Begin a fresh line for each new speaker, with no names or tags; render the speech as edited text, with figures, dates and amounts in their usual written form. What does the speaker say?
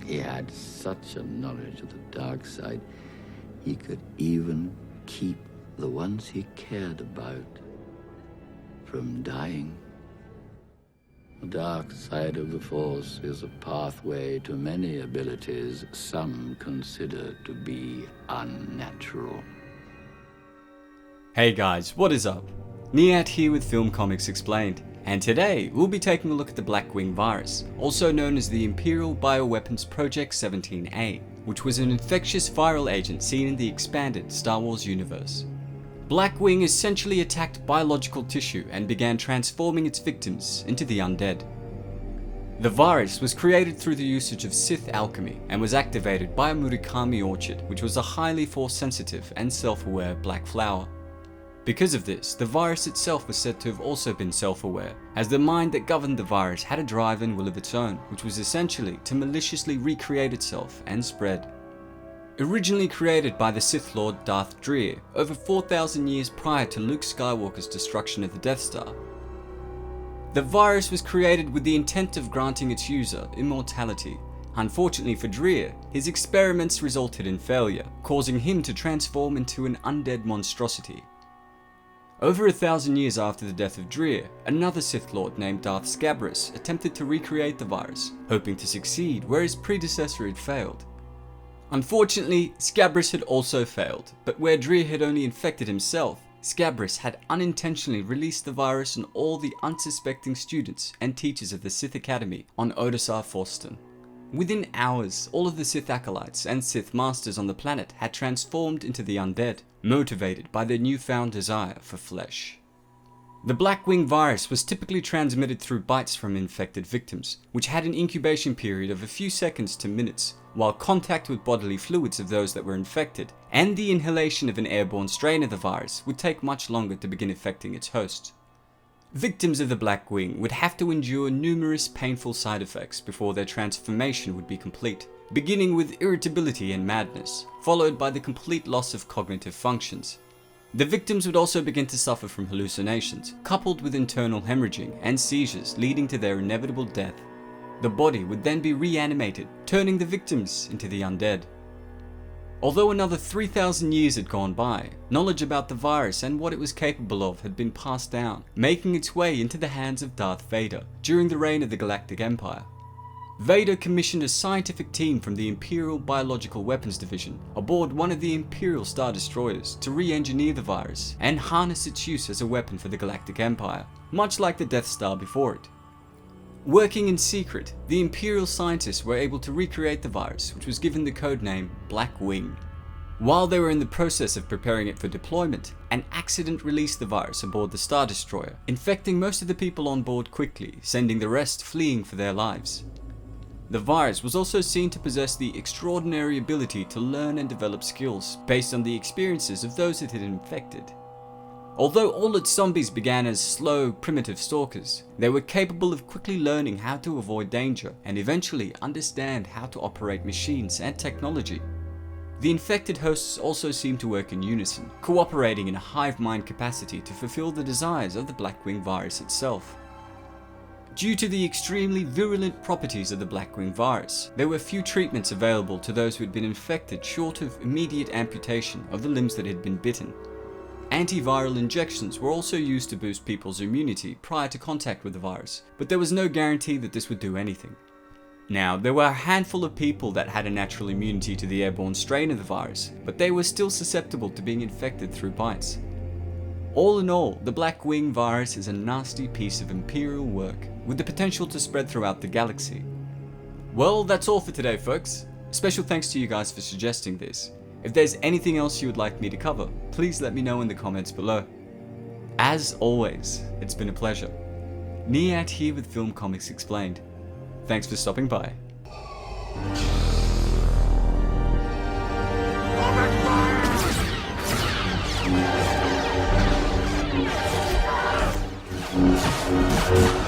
He had such a knowledge of the dark side, he could even keep the ones he cared about from dying. The dark side of the Force is a pathway to many abilities some consider to be unnatural.
Hey guys, what is up? Niyat here with Film Comics Explained, and today we'll be taking a look at the Blackwing Virus, also known as the Imperial Bioweapons Project 17A, which was an infectious viral agent seen in the expanded Star Wars universe. Blackwing essentially attacked biological tissue and began transforming its victims into the undead. The virus was created through the usage of Sith alchemy and was activated by a Murakami orchid, which was a highly force-sensitive and self-aware black flower. Because of this, the virus itself was said to have also been self-aware, as the mind that governed the virus had a drive and will of its own, which was essentially to maliciously recreate itself and spread. Originally created by the Sith Lord Darth Dreer over 4,000 years prior to Luke Skywalker's destruction of the Death Star, the virus was created with the intent of granting its user immortality. Unfortunately for Dreer, his experiments resulted in failure, causing him to transform into an undead monstrosity. Over 1,000 years after the death of Dreer, another Sith Lord named Darth Scabrous attempted to recreate the virus, hoping to succeed where his predecessor had failed. Unfortunately, Scabrous had also failed, but where Dreer had only infected himself, Scabrous had unintentionally released the virus on all the unsuspecting students and teachers of the Sith Academy on Odessar Forston. Within hours, all of the Sith acolytes and Sith masters on the planet had transformed into the undead, motivated by their newfound desire for flesh. The Blackwing Virus was typically transmitted through bites from infected victims, which had an incubation period of a few seconds to minutes, while contact with bodily fluids of those that were infected and the inhalation of an airborne strain of the virus would take much longer to begin affecting its host. Victims of the Blackwing would have to endure numerous painful side effects before their transformation would be complete, beginning with irritability and madness, followed by the complete loss of cognitive functions. The victims would also begin to suffer from hallucinations, coupled with internal hemorrhaging and seizures leading to their inevitable death. The body would then be reanimated, turning the victims into the undead. Although another 3,000 years had gone by, knowledge about the virus and what it was capable of had been passed down, making its way into the hands of Darth Vader during the reign of the Galactic Empire. Vader commissioned a scientific team from the Imperial Biological Weapons Division aboard one of the Imperial Star Destroyers to re-engineer the virus and harness its use as a weapon for the Galactic Empire, much like the Death Star before it. Working in secret, the Imperial scientists were able to recreate the virus, which was given the codename Blackwing. While they were in the process of preparing it for deployment, an accident released the virus aboard the Star Destroyer, infecting most of the people on board quickly, sending the rest fleeing for their lives. The virus was also seen to possess the extraordinary ability to learn and develop skills based on the experiences of those it had infected. Although all its zombies began as slow, primitive stalkers, they were capable of quickly learning how to avoid danger and eventually understand how to operate machines and technology. The infected hosts also seemed to work in unison, cooperating in a hive mind capacity to fulfill the desires of the Blackwing Virus itself. Due to the extremely virulent properties of the Blackwing Virus, there were few treatments available to those who had been infected short of immediate amputation of the limbs that had been bitten. Antiviral injections were also used to boost people's immunity prior to contact with the virus, but there was no guarantee that this would do anything. Now, there were a handful of people that had a natural immunity to the airborne strain of the virus, but they were still susceptible to being infected through bites. All in all, the Blackwing Virus is a nasty piece of Imperial work, with the potential to spread throughout the galaxy. Well, that's all for today, folks. Special thanks to you guys for suggesting this. If there's anything else you would like me to cover, please let me know in the comments below. As always, it's been a pleasure. Niyat here with Film Comics Explained. Thanks for stopping by.
Thank you.